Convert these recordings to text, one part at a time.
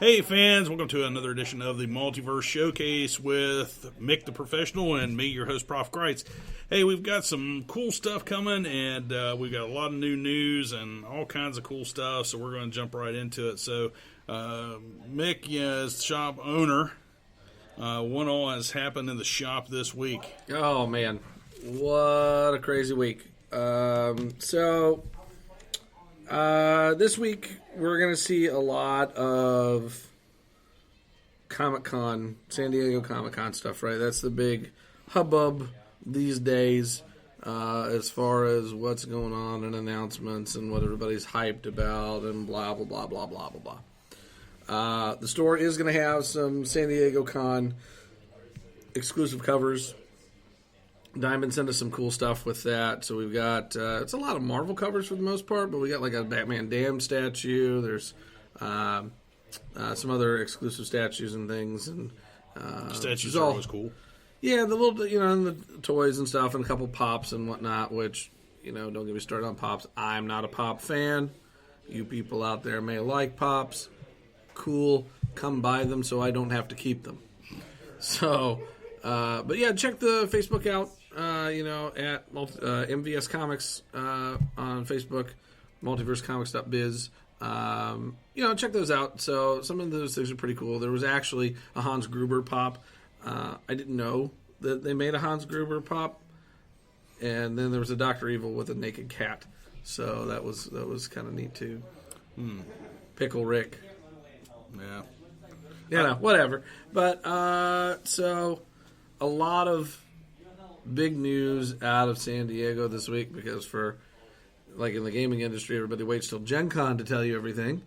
Hey fans, welcome to another edition of the Multiverse Showcase with Mick the Professional and me, your host, Prof. Kreitz. Hey, we've got some cool stuff coming, and we've got a lot of new news and all kinds of cool stuff, so we're going to jump right into it. So, Mick, as the shop owner, what all has happened in the shop this week? Oh, man. What a crazy week. This week we're going to see a lot of Comic-Con, San Diego Comic-Con stuff, right? That's the big hubbub these days as far as what's going on and announcements and what everybody's hyped about and blah, blah, blah, blah, blah, blah, blah. The store is going to have some San Diego Con exclusive covers. Diamond sent us some cool stuff with that. So we've got, it's a lot of Marvel covers for the most part, but we got like a Batman Damned statue. There's some other exclusive statues and things. And Statues are always cool. Yeah, the little, and the toys and stuff and a couple pops and whatnot, which, don't get me started on pops. I'm not a pop fan. You people out there may like pops. Cool. Come buy them so I don't have to keep them. So, but yeah, check the Facebook out. At MVS Comics on Facebook, multiversecomics.biz. Check those out. So some of those things are pretty cool. There was actually a Hans Gruber pop. I didn't know that they made a Hans Gruber pop. And then there was a Dr. Evil with a naked cat. So that was kind of neat too. Pickle Rick. Yeah. Whatever. But so a lot of big news out of San Diego this week because like in the gaming industry, everybody waits till Gen Con to tell you everything.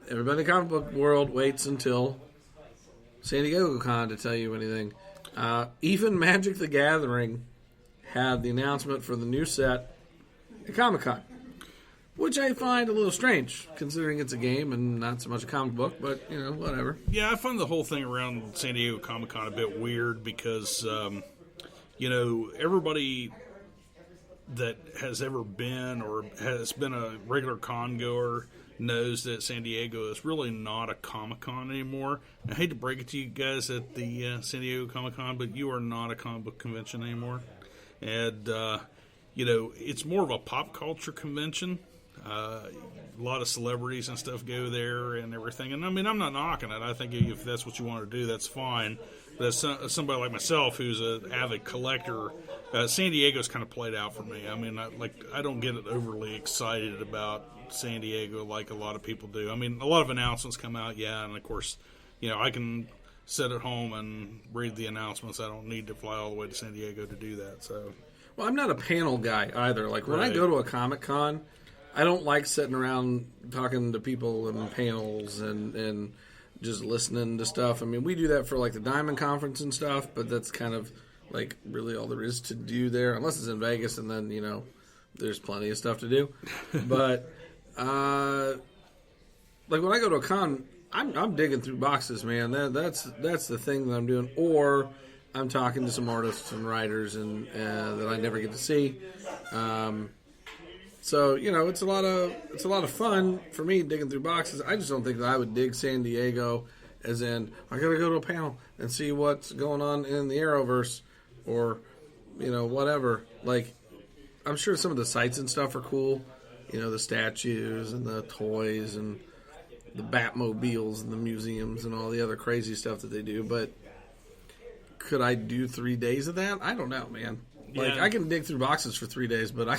Everybody in the comic book world waits until San Diego Con to tell you anything. Even Magic the Gathering had the announcement for the new set at Comic-Con, which I find a little strange, considering it's a game and not so much a comic book, but, whatever. Yeah, I find the whole thing around San Diego Comic-Con a bit weird because, everybody that has ever been or has been a regular con goer knows that San Diego is really not a Comic-Con anymore. I hate to break it to you guys at the San Diego Comic-Con, but you are not a comic book convention anymore. And, it's more of a pop culture convention. A lot of celebrities and stuff go there and everything. And, I mean, I'm not knocking it. I think if that's what you want to do, that's fine. But as somebody like myself who's an avid collector, San Diego's kind of played out for me. I mean, I don't get overly excited about San Diego like a lot of people do. I mean, a lot of announcements come out, yeah, and of course, I can sit at home and read the announcements. I don't need to fly all the way to San Diego to do that. So, well, I'm not a panel guy either. Like when I go to a Comic-Con, I don't like sitting around talking to people in panels and just listening to stuff. I mean, we do that for like the Diamond Conference and stuff, but that's kind of like really all there is to do there, unless it's in Vegas, and then there's plenty of stuff to do. But like when I go to a con, I'm digging through boxes, man. That's the thing that I'm doing. Or I'm talking to some artists and writers and that I never get to see. So it's a lot of fun for me digging through boxes. I just don't think that I would dig San Diego, as in I gotta go to a panel and see what's going on in the Arrowverse, or whatever. Like I'm sure some of the sites and stuff are cool. The statues and the toys and the Batmobiles and the museums and all the other crazy stuff that they do. But could I do 3 days of that? I don't know, man. Like, I can dig through boxes for 3 days, but I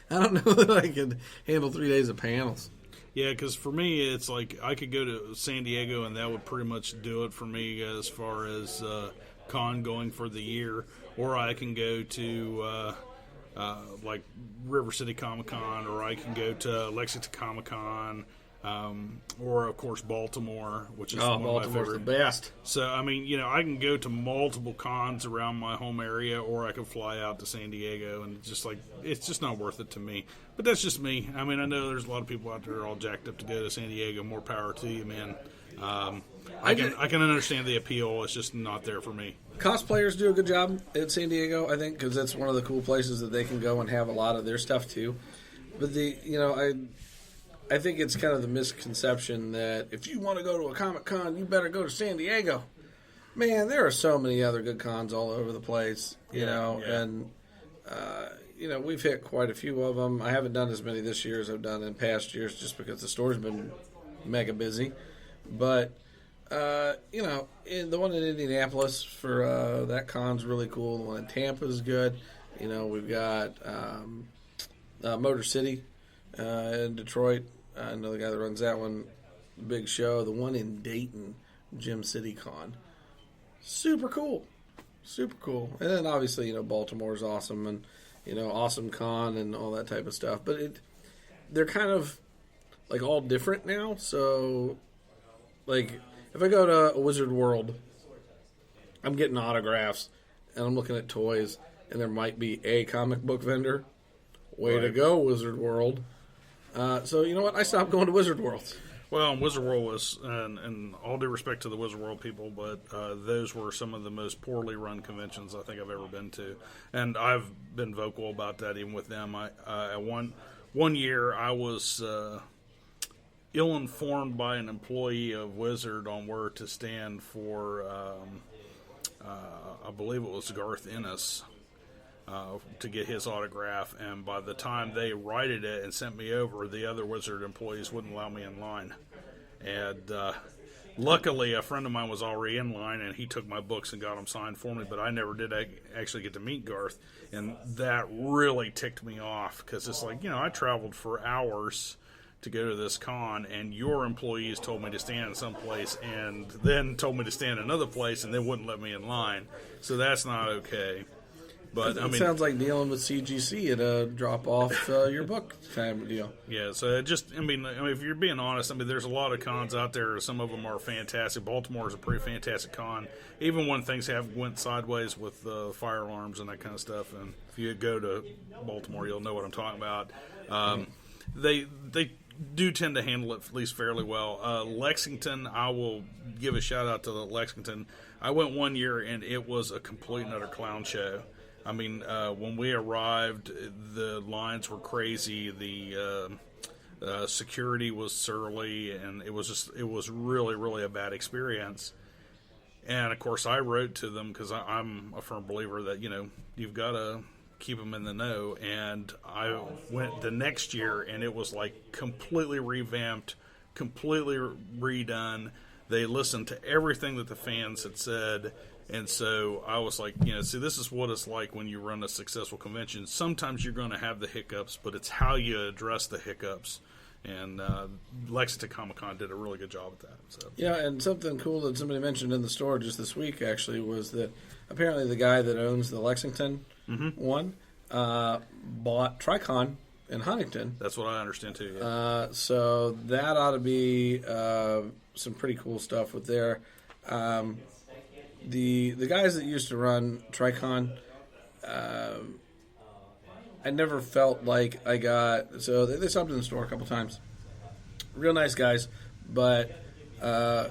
don't know that I could handle 3 days of panels. Yeah, because for me, it's like I could go to San Diego, and that would pretty much do it for me as far as con going for the year. Or I can go to like River City Comic Con, or I can go to Lexington Comic Con, or of course Baltimore, which is one Baltimore's of my favorite. The best. So I mean, I can go to multiple cons around my home area, or I can fly out to San Diego, and it's just not worth it to me. But that's just me. I mean, I know there's a lot of people out there all jacked up to go to San Diego. More power to you, man. I can understand the appeal. It's just not there for me. Cosplayers do a good job at San Diego, I think, because that's one of the cool places that they can go and have a lot of their stuff too. But I think it's kind of the misconception that if you want to go to a Comic-Con, you better go to San Diego. Man, there are so many other good cons all over the place, and we've hit quite a few of them. I haven't done as many this year as I've done in past years just because the store's been mega busy. But, in the one in Indianapolis for that con's really cool. The one in Tampa is good. We've got Motor City in Detroit. I know the guy that runs that one, big show. The one in Dayton, Gym City Con. Super cool. Super cool. And then obviously, Baltimore's awesome and, Awesome Con and all that type of stuff. But they're kind of like all different now. So, like, if I go to a Wizard World, I'm getting autographs and I'm looking at toys and there might be a comic book vendor. Way to go, Wizard World. So, you know what? I stopped going to Wizard World. Well, Wizard World was, and all due respect to the Wizard World people, but those were some of the most poorly run conventions I think I've ever been to. And I've been vocal about that even with them. One year I was ill-informed by an employee of Wizard on where to stand for, I believe it was Garth Ennis. To get his autograph, and by the time they righted it and sent me over, the other Wizard employees wouldn't allow me in line. And luckily, a friend of mine was already in line, and he took my books and got them signed for me, but I never did actually get to meet Garth, and that really ticked me off, because it's like, I traveled for hours to go to this con, and your employees told me to stand in some place, and then told me to stand in another place, and they wouldn't let me in line. So that's not okay. But it sounds like dealing with CGC at a drop off your book kind of deal. Yeah, so if you're being honest, there's a lot of cons out there. Some of them are fantastic. Baltimore is a pretty fantastic con, even when things went sideways with fire alarms and that kind of stuff. And if you go to Baltimore, you'll know what I'm talking about. They do tend to handle it at least fairly well. Lexington, I will give a shout out to Lexington. I went one year and it was a complete and utter clown show. When we arrived, the lines were crazy. The security was surly, and it was really, really a bad experience. And of course, I wrote to them because I'm a firm believer that you've got to keep them in the know. And I went the next year, and it was like completely revamped, completely redone. They listened to everything that the fans had said. And so I was like, see, this is what it's like when you run a successful convention. Sometimes you're going to have the hiccups, but it's how you address the hiccups. And Lexington Comic-Con did a really good job at that. So. Yeah, and something cool that somebody mentioned in the store just this week, actually, was that apparently the guy that owns the Lexington one bought Tricon in Huntington. That's what I understand, too. Yeah. So that ought to be some pretty cool stuff with there. The guys that used to run Tricon, I never felt like I got... So they stopped in the store a couple times. Real nice guys, but they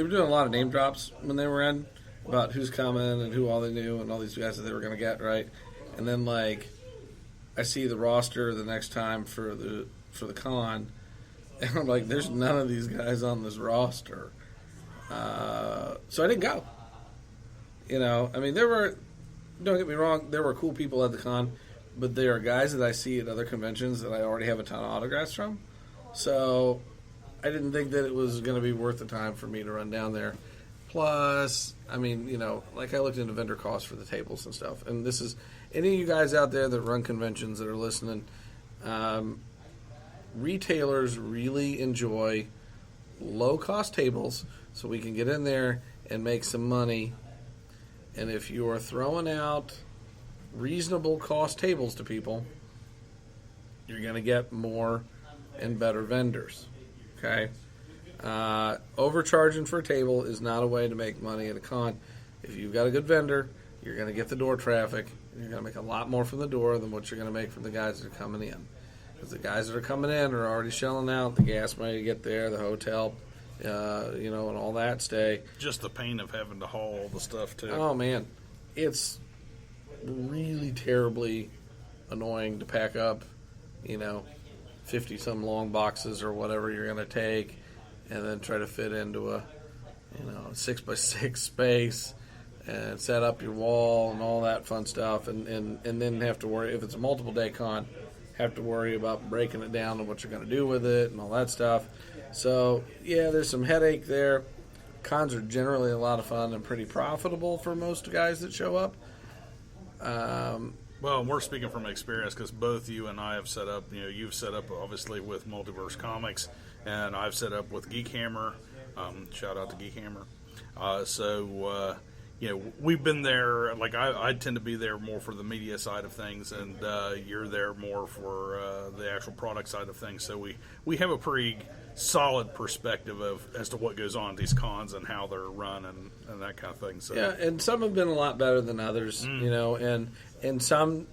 were doing a lot of name drops when they were in about who's coming and who all they knew and all these guys that they were going to get, right? And then, I see the roster the next time for the con, and I'm like, there's none of these guys on this roster. So I didn't go. There were, don't get me wrong, there were cool people at the con, but there are guys that I see at other conventions that I already have a ton of autographs from. So I didn't think that it was going to be worth the time for me to run down there. Plus, I looked into vendor costs for the tables and stuff. And this is, any of you guys out there that run conventions that are listening, retailers really enjoy low-cost tables so we can get in there and make some money. And if you are throwing out reasonable cost tables to people, you're going to get more and better vendors. Okay? Overcharging for a table is not a way to make money at a con. If you've got a good vendor, you're going to get the door traffic. You're going to make a lot more from the door than what you're going to make from the guys that are coming in. Because the guys that are coming in are already shelling out the gas money to get there, the hotel, and all that stay. Just the pain of having to haul all the stuff, too. Oh, man. It's really terribly annoying to pack up, 50-some long boxes or whatever you're going to take, and then try to fit into a 6x6 space and set up your wall and all that fun stuff, and then have to worry, if it's a multiple day con, have to worry about breaking it down and what you're going to do with it and all that stuff. So, yeah, there's some headache there. Cons are generally a lot of fun and pretty profitable for most guys that show up. Well, we're speaking from experience because both you and I have set up, you've set up obviously with Multiverse Comics, and I've set up with Geek Hammer. Shout out to Geek Hammer. We've been there. Like I tend to be there more for the media side of things, and you're there more for the actual product side of things. So we have a pretty solid perspective as to what goes on at these cons and how they're run and that kind of thing. So yeah, and some have been a lot better than others, and some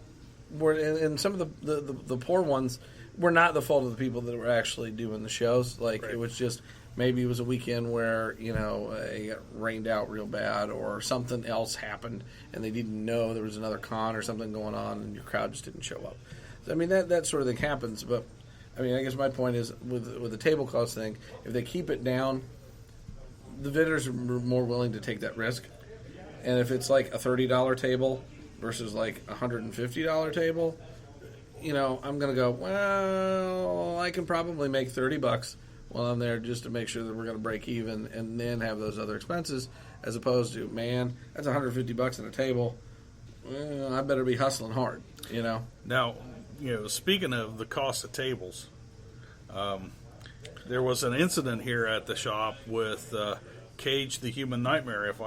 were, and some of the poor ones were not the fault of the people that were actually doing the shows. Like right. It was just. Maybe it was a weekend where, it got rained out real bad or something else happened and they didn't know there was another con or something going on and your crowd just didn't show up. So, I mean, that sort of thing happens. But, I mean, I guess my point is with the table cost thing, if they keep it down, the vendors are more willing to take that risk. And if it's like a $30 table versus like a $150 table, I'm going to go, well, I can probably make $30 while I'm there just to make sure that we're going to break even and then have those other expenses, as opposed to, man, that's $150 on a table. Well, I better be hustling hard, Now, speaking of the cost of tables, there was an incident here at the shop with Cage the Human Nightmare, if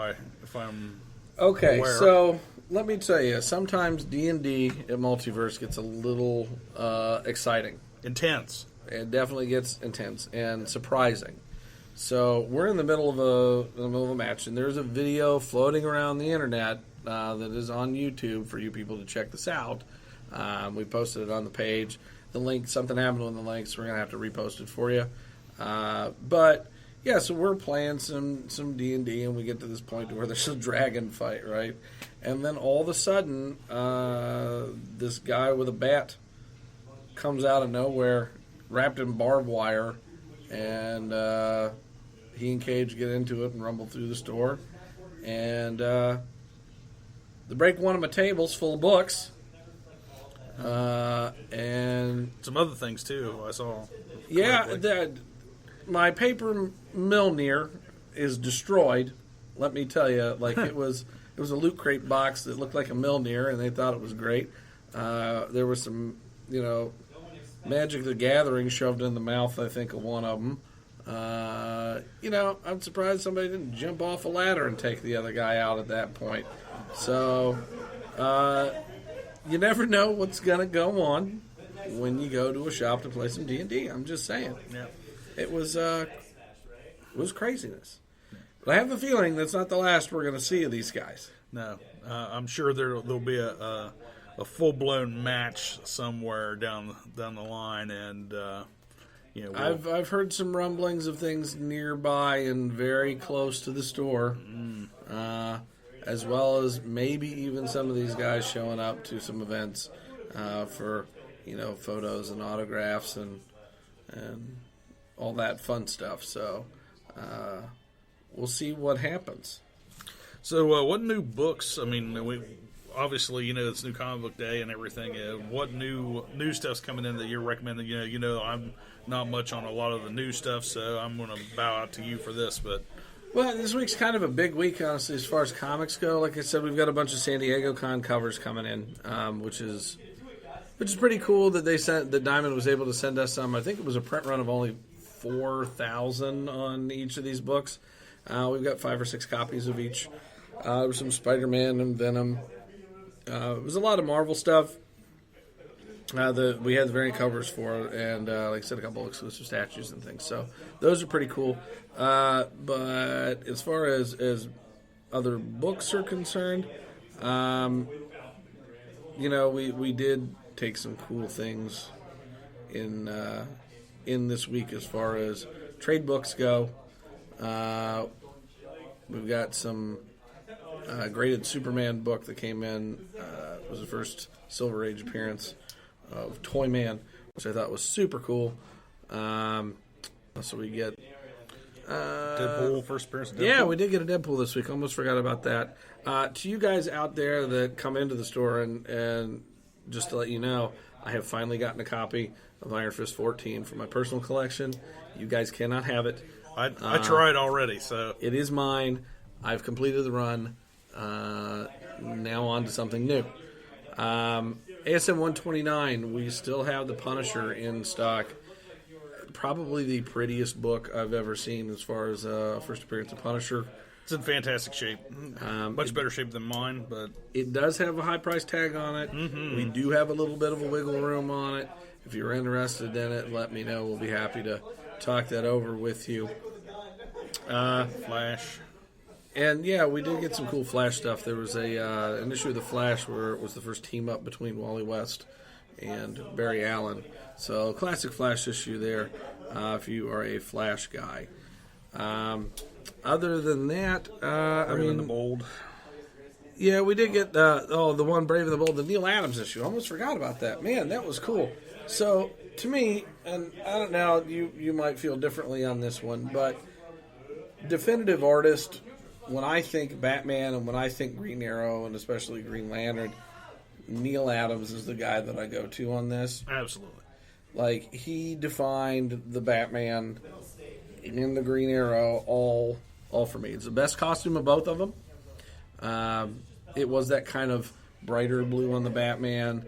I'm okay, aware. So let me tell you, sometimes D&D at Multiverse gets a little exciting. Intense. It definitely gets intense and surprising. So we're in the middle of a match, and there's a video floating around the internet that is on YouTube for you people to check this out. We posted it on the page. The link, something happened with the links. We're gonna have to repost it for you. But yeah, so we're playing some D&D, and we get to this point where there's a dragon fight, right? And then all of a sudden, this guy with a bat comes out of nowhere, wrapped in barbed wire, and he and Cage get into it and rumble through the store. And they break one of my tables full of books. And some other things, too, I saw. Yeah, my paper Milner is destroyed, let me tell you. Like, it was a Loot Crate box that looked like a Milner, and they thought it was great. There was some, Magic the Gathering shoved in the mouth, I think, of one of them. I'm surprised somebody didn't jump off a ladder and take the other guy out at that point. So, you never know what's going to go on when you go to a shop to play some D&D. I'm just saying. Yeah. It was craziness. But I have a feeling that's not the last we're going to see of these guys. No. I'm sure there'll be a full-blown match somewhere down the line, and I've heard some rumblings of things nearby and very close to the store, as well as maybe even some of these guys showing up to some events for photos and autographs and all that fun stuff. So we'll see what happens. So what new books? I mean, we obviously it's New Comic Book Day and everything. What new stuff's coming in that you're recommending? I'm not much on a lot of the new stuff, so I'm going to bow out to you for this. But well, this week's kind of a big week, honestly, as far as comics go. Like I said, we've got a bunch of San Diego Con covers coming in, which is pretty cool that Diamond was able to send us some. I think it was a print run of only 4,000 on each of these books. We've got 5 or 6 copies of each. There was some Spider-Man and Venom. It was a lot of Marvel stuff. We had the variant covers for it, and like I said, a couple of exclusive statues and things. So those are pretty cool. But as far as other books are concerned, we did take some cool things in this week as far as trade books go. We've got some graded Superman book that came in. It was the first Silver Age appearance of Toyman, which I thought was super cool. So we get Deadpool, first appearance of Deadpool. Yeah, we did get a Deadpool this week. Almost forgot about that. To you guys out there that come into the store, and just to let you know, I have finally gotten a copy of Iron Fist 14 for my personal collection. You guys cannot have it. I tried already, so It is mine. I've completed the run. Now on to something new. ASM 129, we still have the Punisher in stock. Probably the prettiest book I've ever seen as far as first appearance of Punisher. it's in fantastic shape. Much better shape than mine, but It does have a high price tag on it. We do have a little bit of a wiggle room on it. If you're interested in it, let me know. We'll be happy to talk that over with you. Flash. And yeah, we did get some cool Flash stuff. There was an issue of the Flash where it was the first team up between Wally West and Barry Allen. So classic Flash issue there if you are a Flash guy. Other than that, I mean, the Bold. yeah, we did get the one Brave and the Bold, the Neil Adams issue. I almost forgot about that. Man, that was cool. So to me, and I don't know, you might feel differently on this one, but definitive artist, when I think Batman and when I think Green Arrow and especially Green Lantern, Neil Adams is the guy that I go to on this. Absolutely. Like, he defined the Batman and the Green Arrow all for me. It's the best costume of both of them. It was that kind of brighter blue on the Batman.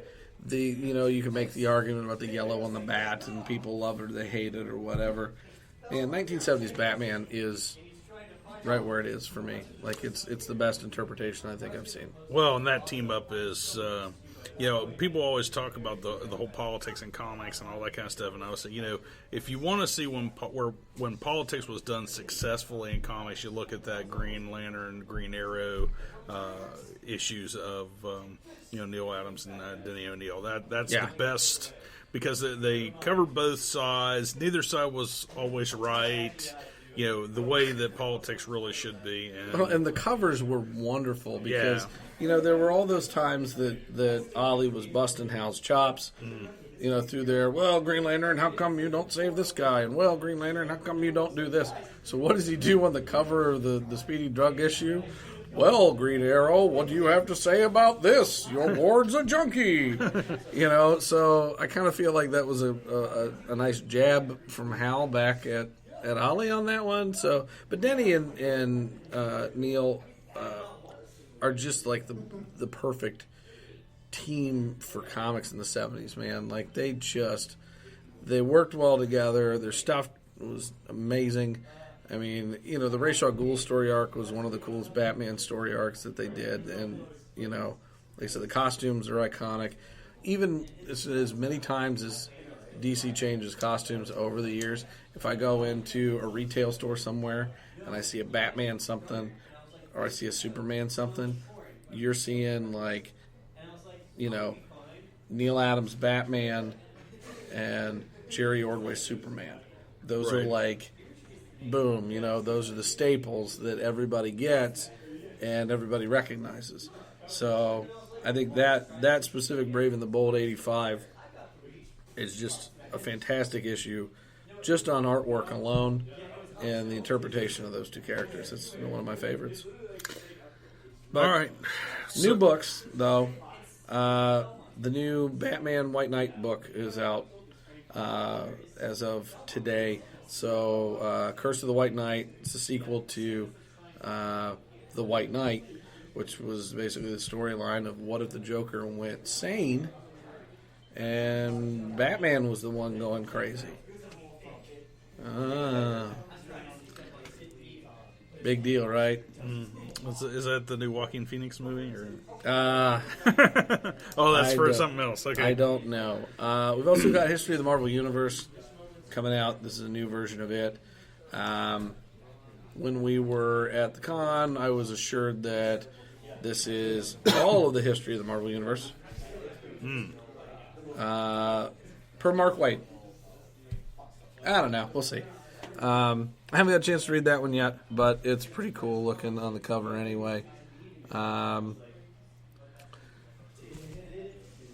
You can make the argument about the yellow on the bat, and people love it or they hate it or whatever. And 1970s Batman is right where it is for me. Like, it's the best interpretation I think I've seen. Well, and that team up is, people always talk about the whole politics in comics and all that kind of stuff. And I would say, if you want to see when politics was done successfully in comics, you look at that Green Lantern, Green Arrow issues of Neil Adams and Denny O'Neil. That's the best because they covered both sides. Neither side was always right. The way that politics really should be. And the covers were wonderful because, there were all those times that Ollie was busting Hal's chops, through there. Well, Green Lantern, how come you don't save this guy? And, well, Green Lantern, how come you don't do this? So what does he do on the cover of the Speedy Drug issue? Well, Green Arrow, what do you have to say about this? Your ward's a junkie. So I kind of feel like that was a nice jab from Hal back at Ollie on that one. So, but Denny and Neil are just like the perfect team for comics in the 70s, man. Like, they worked well together. Their stuff was amazing. I mean, the Ra's al Ghul story arc was one of the coolest Batman story arcs that they did. And, like I said, the costumes are iconic. Even as many times as DC changes costumes over the years, if I go into a retail store somewhere and I see a Batman something or I see a Superman something, you're seeing Neil Adams Batman and Jerry Ordway Superman. Those are like, boom, those are the staples that everybody gets and everybody recognizes. So I think that specific Brave and the Bold 85 is just a fantastic issue, just on artwork alone and the interpretation of those two characters. It's one of my favorites. But all right. New books, though. The new Batman White Knight book is out as of today. So, Curse of the White Knight, it's a sequel to The White Knight, which was basically the storyline of what if the Joker went sane and Batman was the one going crazy. Big deal, right? Is that the new Joaquin Phoenix movie? Or? Oh, that's for something else. Okay. I don't know. We've also got History of the Marvel Universe coming out. This is a new version of it. When we were at the con, I was assured that this is all of the history of the Marvel Universe. Per Mark Waid. I don't know. We'll see. I haven't got a chance to read that one yet, but it's pretty cool looking on the cover anyway. Are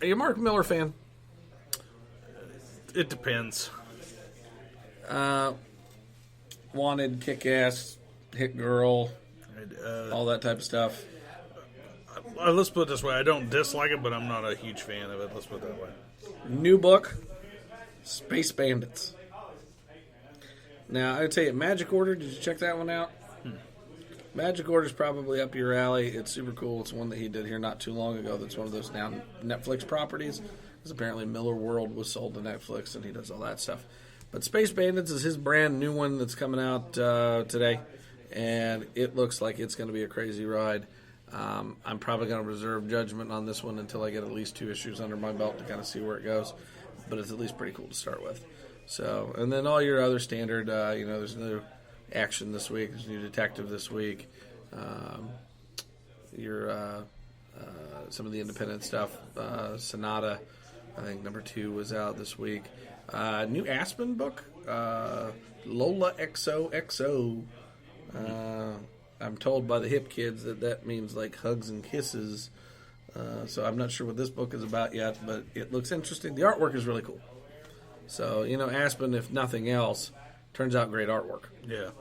you a Mark Miller fan? It depends. Wanted, Kick-Ass, Hit Girl, all that type of stuff. Let's put it this way. I don't dislike it, but I'm not a huge fan of it. Let's put it that way. New book, Space Bandits. Now, I would tell you, Magic Order, did you check that one out? Magic Order's probably up your alley. It's super cool. It's one that he did here not too long ago. That's one of those now Netflix properties. Because apparently Miller World was sold to Netflix, and he does all that stuff. But Space Bandits is his brand new one that's coming out today. And it looks like it's going to be a crazy ride. I'm probably going to reserve judgment on this one until I get at least 2 issues under my belt to kind of see where it goes. But it's at least pretty cool to start with. So, and then all your other standard, there's new action this week, there's new detective this week. Some of the independent stuff. Sonata, I think number 2 was out this week. New Aspen book, Lola XOXO. I'm told by the hip kids that means like hugs and kisses. So I'm not sure what this book is about yet, but it looks interesting. The artwork is really cool. So, Aspen, if nothing else, turns out great artwork. Yeah.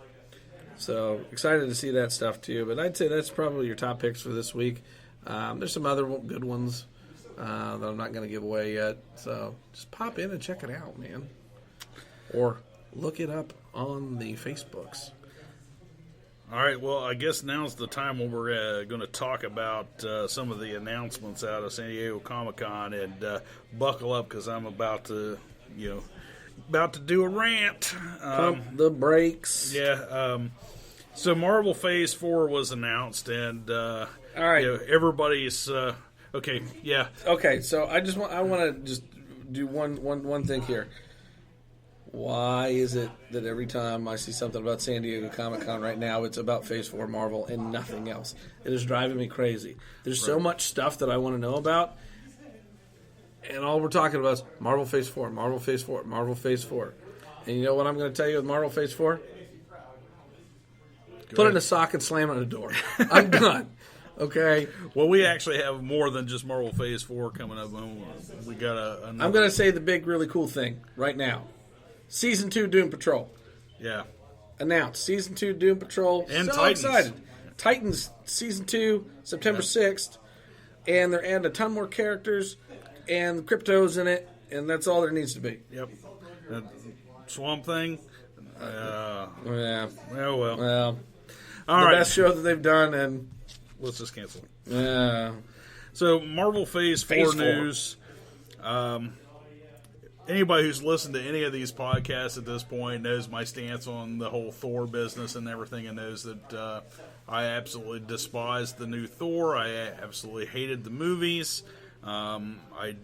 So excited to see that stuff too. But I'd say that's probably your top picks for this week. There's some other good ones that I'm not going to give away yet. So just pop in and check it out, man. Or look it up on the Facebooks. All right, well, I guess now's the time when we're going to talk about some of the announcements out of San Diego Comic-Con, and buckle up because I'm about to do a rant. Pump the brakes. Yeah. So Marvel Phase 4 was announced, and all right, everybody's okay. Yeah. Okay, so I want to just do one thing here. Why is it that every time I see something about San Diego Comic-Con right now, it's about Phase 4 Marvel and nothing else? It is driving me crazy. There's so much stuff that I want to know about, and all we're talking about is Marvel Phase 4, Marvel Phase 4, Marvel Phase 4. And you know what I'm going to tell you with Marvel Phase 4? Put it in a sock and slam it on the door. I'm done. Okay? Well, we actually have more than just Marvel Phase 4 coming up. We got I'm going to say the big, really cool thing right now. Season 2 Doom Patrol. Yeah. Announced. Season 2 Doom Patrol. And so Titans. Excited. Titans Season 2, September 6th. And they're adding a ton more characters. And Crypto's in it. And that's all there needs to be. Yep. Swamp Thing. Yeah. Well. All right. Best show that they've done. And let's just cancel it. Yeah. So, Marvel Phase 4 news. Anybody who's listened to any of these podcasts at this point knows my stance on the whole Thor business and everything, and knows that I absolutely despise the new Thor. I absolutely hated the movies. I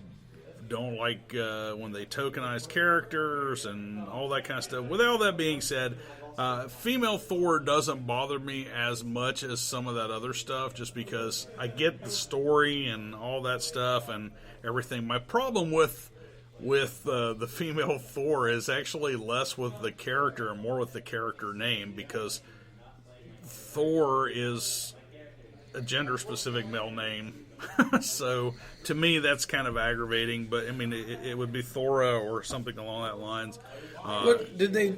don't like when they tokenize characters and all that kind of stuff. With all that being said, female Thor doesn't bother me as much as some of that other stuff, just because I get the story and all that stuff and everything. My problem with the female Thor is actually less with the character and more with the character name, because Thor is a gender-specific male name. So to me that's kind of aggravating, but I mean it would be Thora or something along that lines. What did they...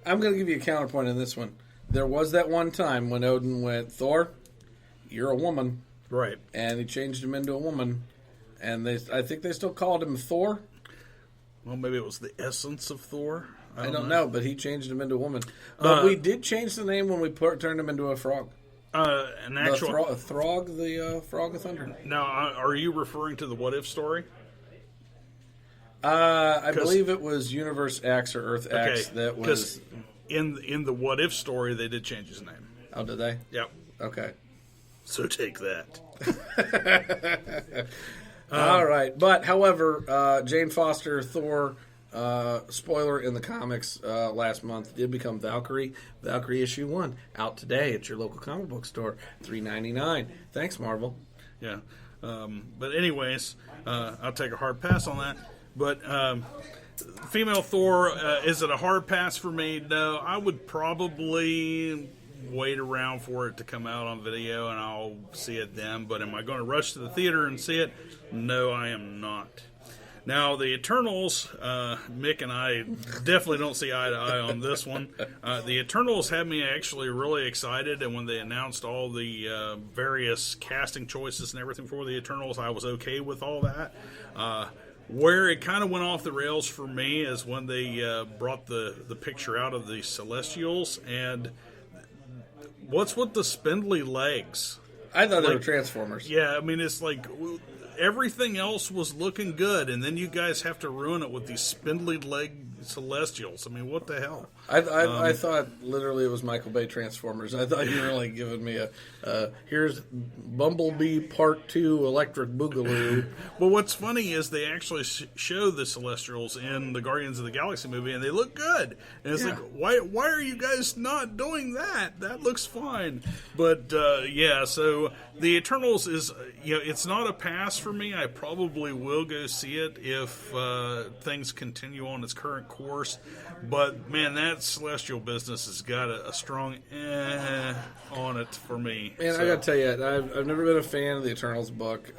I'm going to give you a counterpoint in this one. There was that one time when Odin went, Thor, you're a woman. Right. And he changed him into a woman. And I think they still called him Thor. Well, maybe it was the essence of Thor. I don't know, but he changed him into a woman. But we did change the name when we turned him into a frog. An actual Throg, the Frog of Thunder. Now, are you referring to the What If story? I believe it was Universe X or Earth X that was... In the What If story, they did change his name. Oh, did they? Yep. Okay. So take that. All right. But, however, Jane Foster, Thor, spoiler in the comics last month, did become Valkyrie. Valkyrie issue 1, out today at your local comic book store, $3.99. Thanks, Marvel. Yeah. But anyways, I'll take a hard pass on that. But female Thor, is it a hard pass for me? No. I would probably wait around for it to come out on video and I'll see it then. But am I going to rush to the theater and see it? No, I am not. Now, the Eternals, Mick and I definitely don't see eye to eye on this one. The Eternals had me actually really excited, and when they announced all the various casting choices and everything for the Eternals, I was okay with all that. Where it kind of went off the rails for me is when they brought the picture out of the Celestials, and what's with the spindly legs? I thought they were Transformers. Yeah, I mean, it's like everything else was looking good, and then you guys have to ruin it with these spindly leg Celestials. I mean, what the hell? I thought literally it was Michael Bay Transformers. I thought you were like giving me here's Bumblebee Part 2 Electric Boogaloo. Well, what's funny is they actually show the Celestials in the Guardians of the Galaxy movie, and they look good. And it's like, why are you guys not doing that? That looks fine. But so the Eternals is it's not a pass for me. I probably will go see it if things continue on its current course. But man, that Celestial business has got a strong on it for me. Man, I gotta tell you, I've never been a fan of the Eternals book.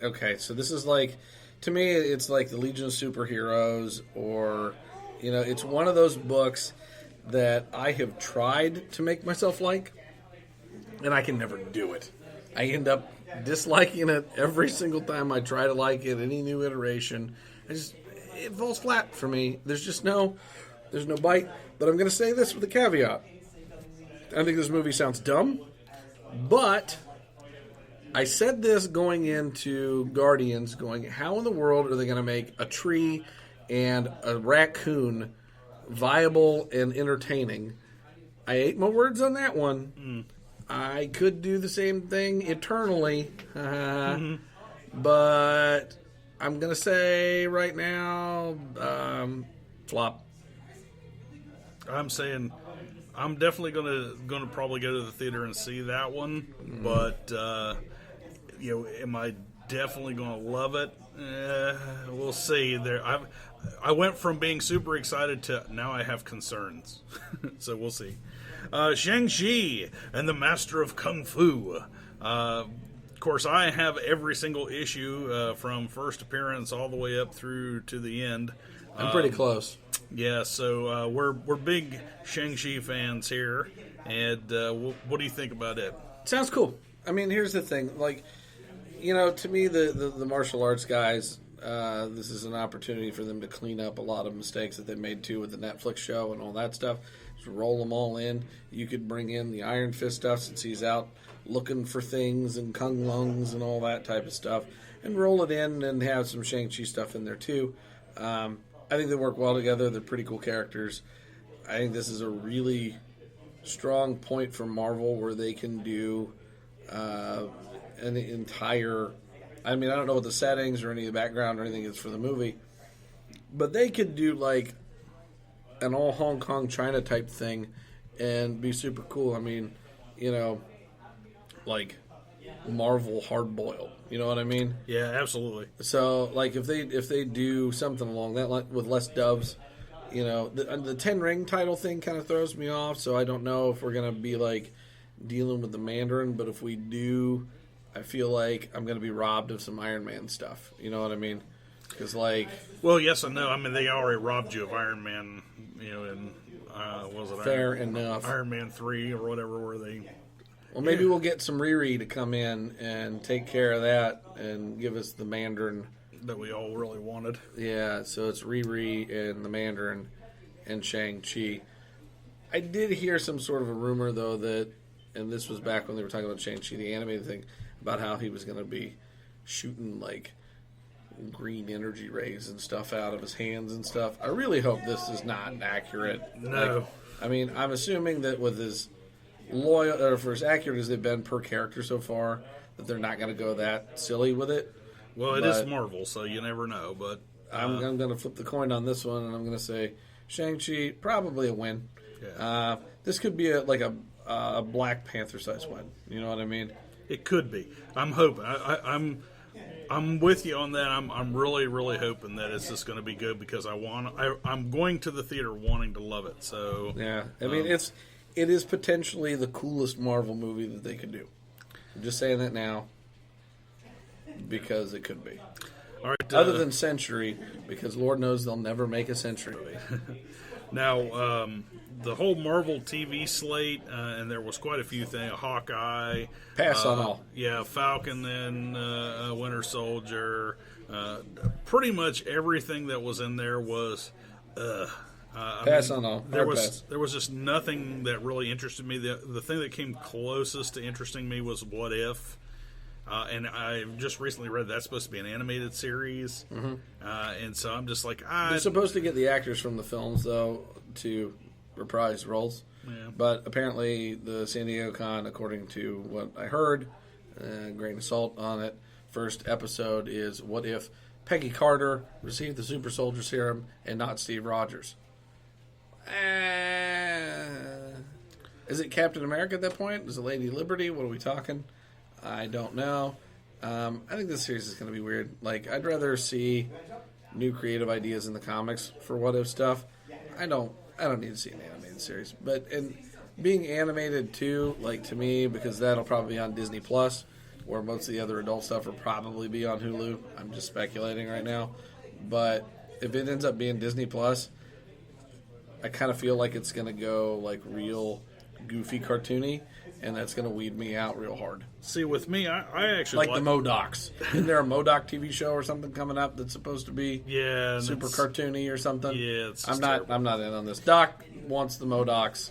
Okay, so this is like, to me, it's like the Legion of Superheroes, or it's one of those books that I have tried to make myself like, and I can never do it. I end up disliking it every single time I try to like it, any new iteration. It falls flat for me. There's no bite. But I'm going to say this with a caveat. I think this movie sounds dumb, but I said this going into Guardians, how in the world are they going to make a tree and a raccoon viable and entertaining? I ate my words on that one. I could do the same thing eternally, but I'm going to say right now, flop. I'm saying I'm definitely going to probably go to the theater and see that one, but am I definitely going to love it? We'll see. I went from being super excited to now I have concerns, so we'll see. Shang-Chi and the Master of Kung Fu. Of course, I have every single issue from first appearance all the way up through to the end. I'm pretty close. Yeah, so we're big Shang-Chi fans here, and what do you think about it? Sounds cool. I mean, here's the thing. Like, to me, the martial arts guys, this is an opportunity for them to clean up a lot of mistakes that they made, too, with the Netflix show and all that stuff. Just roll them all in. You could bring in the Iron Fist stuff since he's out looking for things and Kung Lungs and all that type of stuff, and roll it in and have some Shang-Chi stuff in there, too. I think they work well together. They're pretty cool characters. I think this is a really strong point for Marvel where they can do an entire... I mean, I don't know what the settings or any of the background or anything is for the movie, but they could do like an all Hong Kong, China type thing and be super cool. I mean, like Marvel hard boiled. You know what I mean? Yeah, absolutely. So, like, if they do something along that line with less doves, the 10 ring title thing kind of throws me off. So I don't know if we're gonna be like dealing with the Mandarin, but if we do, I feel like I'm gonna be robbed of some Iron Man stuff. You know what I mean? Because well, yes and no. I mean, they already robbed you of Iron Man. In was it fair enough? Iron Man 3 or whatever, where they. Well, maybe we'll get some Riri to come in and take care of that and give us the Mandarin that we all really wanted. Yeah, so it's Riri and the Mandarin and Shang-Chi. I did hear some sort of a rumor, though, that, and this was back when they were talking about Shang-Chi, the animated thing, about how he was going to be shooting, like, green energy rays and stuff out of his hands and stuff. I really hope this is not accurate. No. I mean, I'm assuming that with his loyal, or for as accurate as they've been per character so far, that they're not going to go that silly with it. Well, it is Marvel, so you never know. But I'm going to flip the coin on this one, and I'm going to say Shang-Chi, probably a win. Yeah. This could be a Black Panther size win. You know what I mean? It could be. I'm hoping. I'm with you on that. I'm really, really hoping that it's just going to be good because I'm going to the theater wanting to love it. So yeah, I mean it is potentially the coolest Marvel movie that they could do. I'm just saying that now because it could be. All right. Other than Century, because Lord knows they'll never make a Century movie. Now, the whole Marvel TV slate, and there was quite a few things. Hawkeye. Pass on all. Yeah, Falcon and Winter Soldier. Pretty much everything that was in there was... Pass on all. There was just nothing that really interested me. The thing that came closest to interesting me was What If. And I just recently read that's supposed to be an animated series. Mm-hmm. And so I'm just like... They're supposed to get the actors from the films, though, to reprise roles. Yeah. But apparently the San Diego Con, according to what I heard, grain of salt on it, first episode is What If Peggy Carter received the Super Soldier Serum and not Steve Rogers? Is it Captain America at that point? Is it Lady Liberty? What are we talking? I don't know. I think this series is going to be weird. Like, I'd rather see new creative ideas in the comics for What If stuff. I don't need to see an animated series. But and being animated too, like, to me, because that'll probably be on Disney Plus, where most of the other adult stuff will probably be on Hulu. I'm just speculating right now. But if it ends up being Disney Plus, I kind of feel like it's going to go like real goofy cartoony, and that's going to weed me out real hard. See, with me, I actually like the MODOKs. Isn't there a MODOK TV show or something coming up that's supposed to be super cartoony or something? Yeah, I'm not in on this. Doc wants the MODOKs.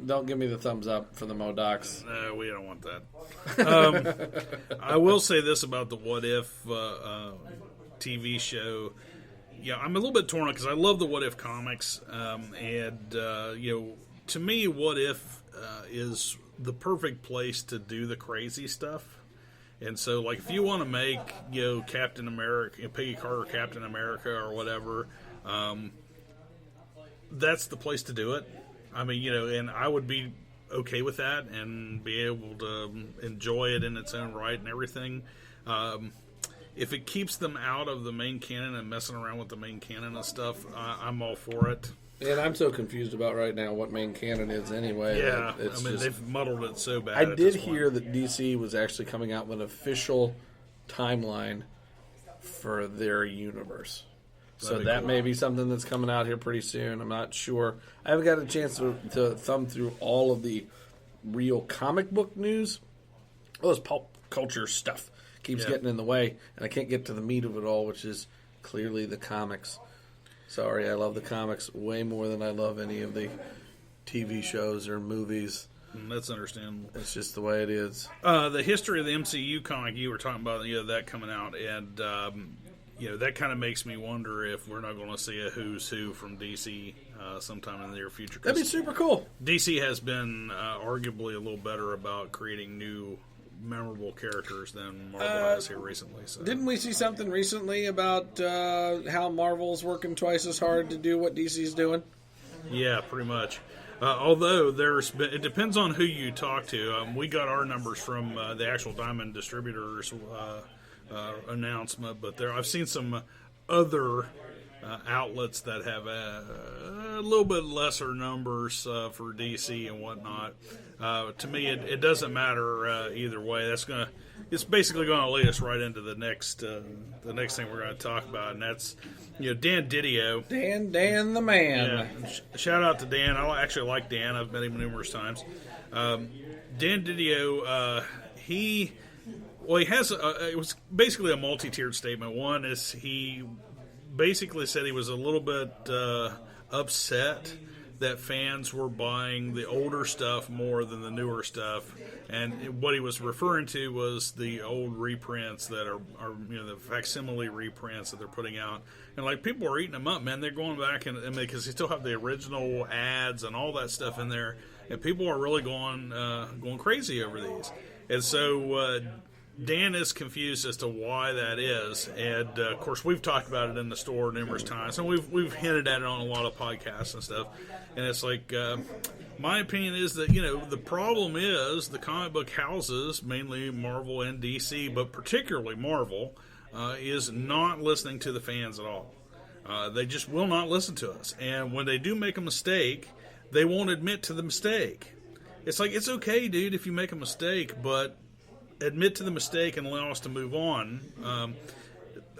Don't give me the thumbs up for the MODOKs. No, we don't want that. I will say this about the What If TV show. Yeah, I'm a little bit torn because I love the What If comics, and to me, What If is the perfect place to do the crazy stuff. And so, like, if you want to make, Captain America, Peggy Carter Captain America or whatever, that's the place to do it. I mean, and I would be okay with that and be able to enjoy it in its own right and everything. If it keeps them out of the main canon and messing around with the main canon and stuff, I'm all for it. And I'm so confused about right now what main canon is anyway. Yeah, they've muddled it so bad. I did hear that DC was actually coming out with an official timeline for their universe. So that may be something that's coming out here pretty soon. I'm not sure. I haven't got a chance to thumb through all of the real comic book news. All this pulp culture stuff keeps getting in the way, and I can't get to the meat of it all, which is clearly the comics. Sorry, I love the comics way more than I love any of the TV shows or movies. That's understandable. It's just the way it is. The history of the MCU comic, you were talking about that coming out, and that kind of makes me wonder if we're not going to see a who's who from DC sometime in the near future. That'd be super cool. DC has been arguably a little better about creating new memorable characters than Marvel has here recently. So. Didn't we see something recently about how Marvel's working twice as hard to do what DC's doing? Yeah, pretty much. Although it depends on who you talk to. We got our numbers from the actual Diamond Distributors announcement, but I've seen some other outlets that have a little bit lesser numbers for DC and whatnot. To me, it doesn't matter either way. It's basically going to lead us right into the next thing we're going to talk about, and that's Dan Didio. Dan the man. Yeah, shout out to Dan. I actually like Dan. I've met him numerous times. Dan Didio, he has it was basically a multi-tiered statement. One is he basically said he was a little bit upset that fans were buying the older stuff more than the newer stuff, and what he was referring to was the old reprints that are the facsimile reprints that they're putting out, and like people are eating them up, man. They're going back and because they still have the original ads and all that stuff in there, and people are really going crazy over these, and so. Dan is confused as to why that is, and of course we've talked about it in the store numerous times, and we've hinted at it on a lot of podcasts and stuff. And it's like my opinion is that the problem is the comic book houses, mainly Marvel and DC, but particularly Marvel, is not listening to the fans at all. They just will not listen to us, and when they do make a mistake, they won't admit to the mistake. It's like, it's okay, dude, if you make a mistake, but admit to the mistake and allow us to move on.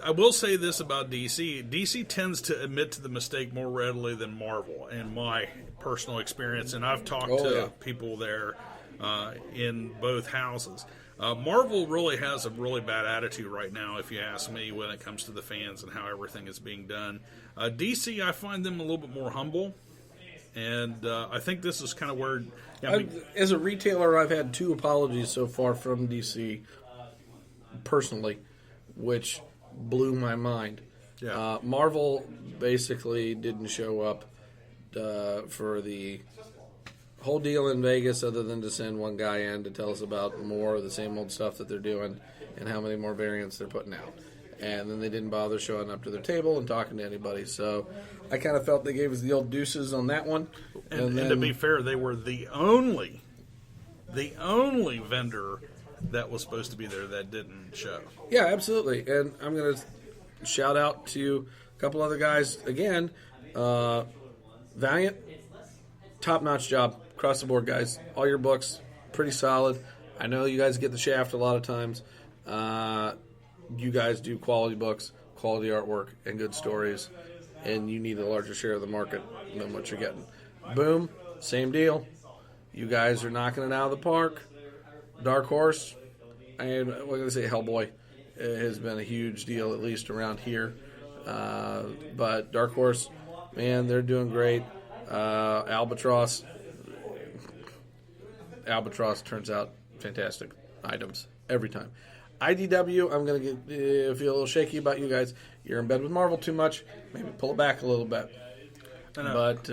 I will say this about DC. DC tends to admit to the mistake more readily than Marvel, in my personal experience. And I've talked to people there in both houses. Marvel really has a really bad attitude right now, if you ask me, when it comes to the fans and how everything is being done. DC, I find them a little bit more humble. And I think this is kind of where... as a retailer, I've had 2 apologies so far from DC, personally, which blew my mind. Yeah. Marvel basically didn't show up for the whole deal in Vegas, other than to send one guy in to tell us about more of the same old stuff that they're doing and how many more variants they're putting out. And then they didn't bother showing up to their table and talking to anybody. So I kind of felt they gave us the old deuces on that one. And to be fair, they were the only vendor that was supposed to be there that didn't show. Yeah, absolutely. And I'm going to shout out to a couple other guys. Again, Valiant, top-notch job. Across the board, guys. All your books, pretty solid. I know you guys get the shaft a lot of times. You guys do quality books, quality artwork, and good stories. And you need a larger share of the market than what you're getting. Boom, same deal. You guys are knocking it out of the park. Dark Horse, and what can I say, Hellboy has been a huge deal, at least around here. But Dark Horse, man, they're doing great. Albatross turns out fantastic items every time. IDW, I'm going to feel a little shaky about you guys. You're in bed with Marvel too much. Maybe pull it back a little bit. But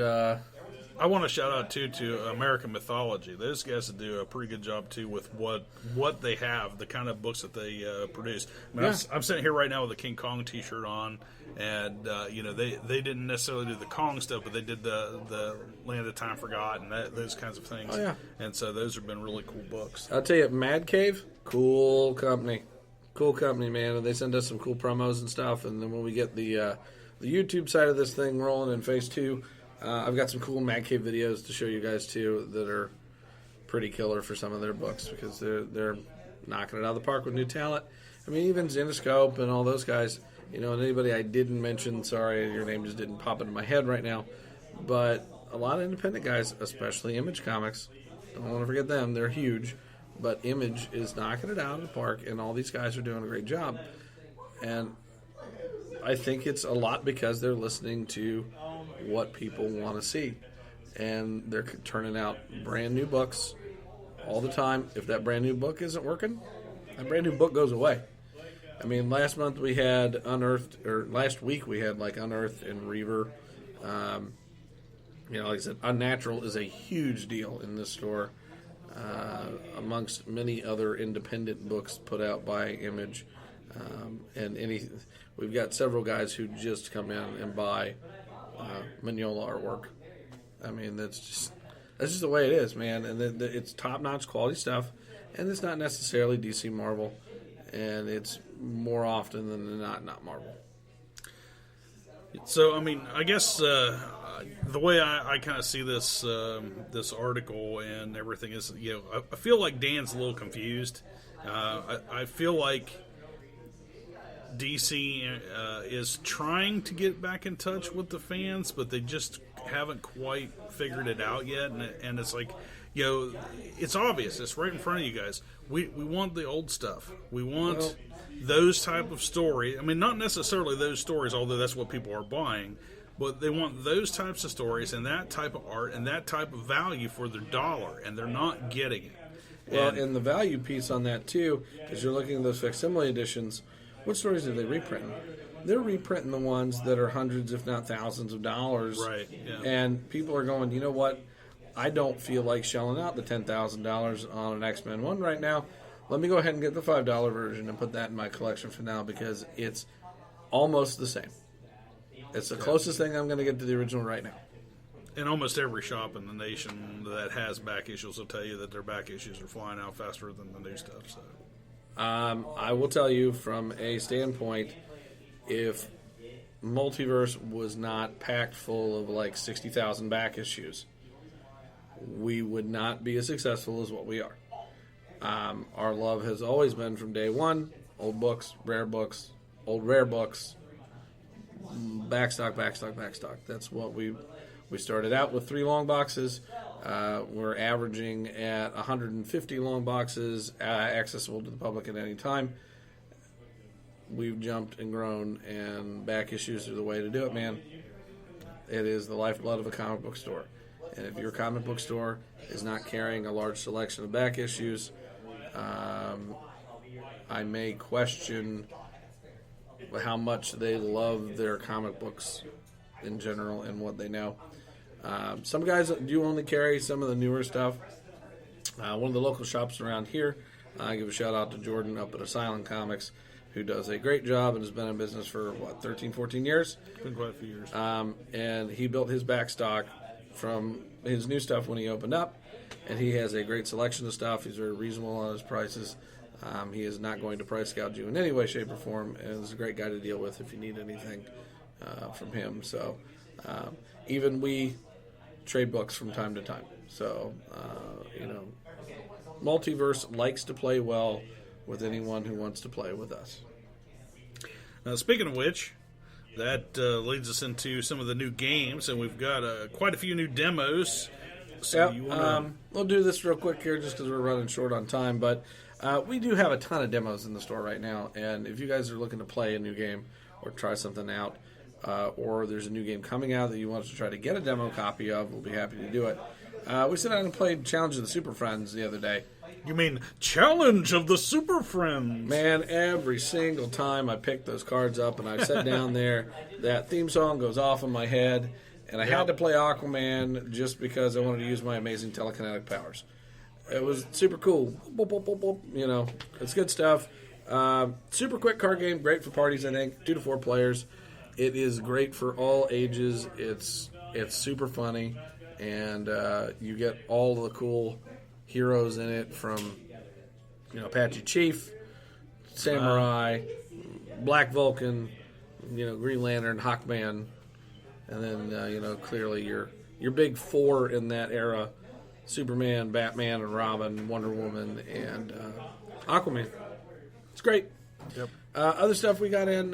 I want to shout out, too, to American Mythology. Those guys do a pretty good job, too, with what they have, the kind of books that they produce. I mean, I'm sitting here right now with a King Kong T-shirt on, and, they didn't necessarily do the Kong stuff, but they did the Land of Time Forgotten, those kinds of things. Oh, yeah. And so those have been really cool books. I'll tell you, Mad Cave, cool company. Cool company, man. And they send us some cool promos and stuff, and then when we get the YouTube side of this thing rolling in Phase 2, I've got some cool Mad Cave videos to show you guys, too, that are pretty killer for some of their books, because they're knocking it out of the park with new talent. I mean, even Zenoscope and all those guys, and anybody I didn't mention, sorry, your name just didn't pop into my head right now, but a lot of independent guys, especially Image Comics, don't want to forget them, they're huge, but Image is knocking it out of the park, and all these guys are doing a great job. And I think it's a lot because they're listening to what people want to see, and they're turning out brand new books all the time. If that brand new book isn't working, that brand new book goes away. I mean, last week we had Unearthed and Reaver. Like I said, Unnatural is a huge deal in this store, amongst many other independent books put out by Image, we've got several guys who just come in and buy Mignola artwork. I mean, that's just the way it is, man. And it's top-notch quality stuff, and it's not necessarily DC Marvel, and it's more often than not Marvel. So, I mean, I guess the way I kind of see this this article and everything is, I feel like Dan's a little confused. I feel like DC is trying to get back in touch with the fans, but they just haven't quite figured it out yet. And it's like, it's obvious. It's right in front of you guys. We want the old stuff. We want those type of stories. I mean, not necessarily those stories, although that's what people are buying, but they want those types of stories and that type of art and that type of value for their dollar, and they're not getting it. Well, and the value piece on that, too, is you're looking at those facsimile editions. What stories are they reprinting? They're reprinting the ones that are hundreds, if not thousands of dollars. Right, yeah. And people are going, you know what? I don't feel like shelling out the $10,000 on an X-Men 1 right now. Let me go ahead and get the $5 version and put that in my collection for now, because it's almost the same. It's the closest thing I'm going to get to the original right now. And almost every shop in the nation that has back issues will tell you that their back issues are flying out faster than the new stuff. So, I will tell you from a standpoint, if Multiverse was not packed full of like 60,000 back issues, we would not be as successful as what we are. Our love has always been from day one, old books, rare books, old rare books, backstock. That's what we started out with 3 long boxes. We're averaging at 150 long boxes accessible to the public at any time. We've jumped and grown, and back issues are the way to do it, man. It is the lifeblood of a comic book store. And if your comic book store is not carrying a large selection of back issues, I may question how much they love their comic books in general and what they know. Some guys do only carry some of the newer stuff. One of the local shops around here, I give a shout out to Jordan up at Asylum Comics, who does a great job and has been in business for, 13, 14 years? It's been quite a few years. And he built his back stock from his new stuff when he opened up, and he has a great selection of stuff. He's very reasonable on his prices. He is not going to price gouge you in any way, shape, or form, and is a great guy to deal with if you need anything from him. So even we trade books from time to time. So, Multiverse likes to play well with anyone who wants to play with us. Now, speaking of which, that leads us into some of the new games, and we've got quite a few new demos. So we'll do this real quick here just because we're running short on time, but we do have a ton of demos in the store right now, and if you guys are looking to play a new game or try something out, or there's a new game coming out that you want us to try to get a demo copy of, we'll be happy to do it. We sat down and played Challenge of the Super Friends the other day. You mean Challenge of the Super Friends? Man, every single time I pick those cards up and I sat down there, that theme song goes off in my head, and I had to play Aquaman just because I wanted to use my amazing telekinetic powers. It was super cool. Boop, boop, boop, boop. It's good stuff. Super quick card game, great for parties, I think. 2 to 4 players. It is great for all ages. It's super funny, and you get all the cool heroes in it from, Apache Chief, Samurai, Black Vulcan, Green Lantern, Hawkman, and then clearly your big 4 in that era: Superman, Batman, and Robin, Wonder Woman, and Aquaman. It's great. Yep. Other stuff we got in,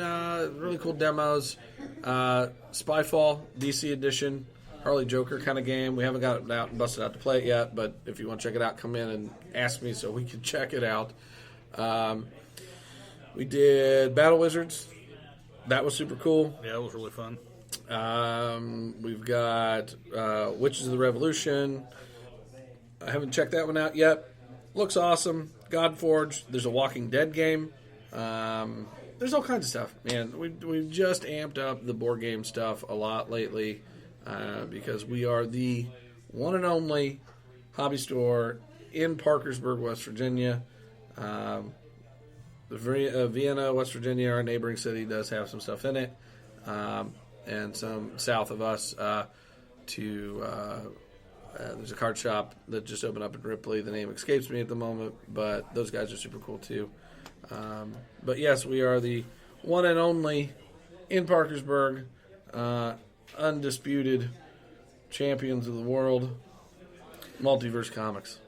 really cool demos. Spyfall, DC Edition, Harley Joker kind of game. We haven't got it out and busted out to play it yet, but if you want to check it out, come in and ask me so we can check it out. We did Battle Wizards. That was super cool. Yeah, it was really fun. We've got Witches of the Revolution. I haven't checked that one out yet. Looks awesome. Godforge. There's a Walking Dead game. There's all kinds of stuff, man. We've just amped up the board game stuff a lot lately because we are the one and only hobby store in Parkersburg, West Virginia. Vienna, West Virginia, our neighboring city, does have some stuff in it, and some south of us. There's a card shop that just opened up in Ripley. The name escapes me at the moment, but those guys are super cool too. But yes, we are the one and only in Parkersburg, undisputed champions of the world, Multiverse Comics.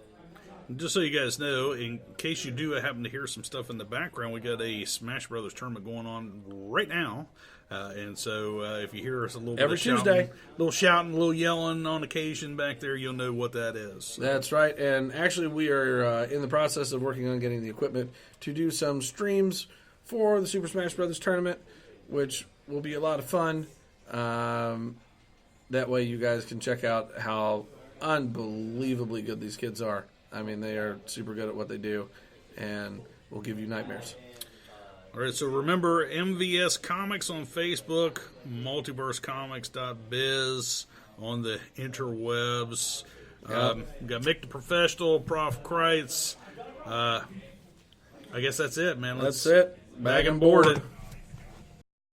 Just so you guys know, in case you do happen to hear some stuff in the background, we got a Smash Brothers tournament going on right now. And so if you hear us a little every bit Tuesday, a little shouting, a little yelling on occasion back there, you'll know what that is. That's right. And actually, we are in the process of working on getting the equipment to do some streams for the Super Smash Brothers tournament, which will be a lot of fun. That way you guys can check out how unbelievably good these kids are. I mean, they are super good at what they do, and will give you nightmares. All right, so remember MVS Comics on Facebook, multiversecomics.biz on the interwebs. Yep. We got Mick the Professional, Prof. Kreitz. I guess that's it, man. That's it. Bag and board it.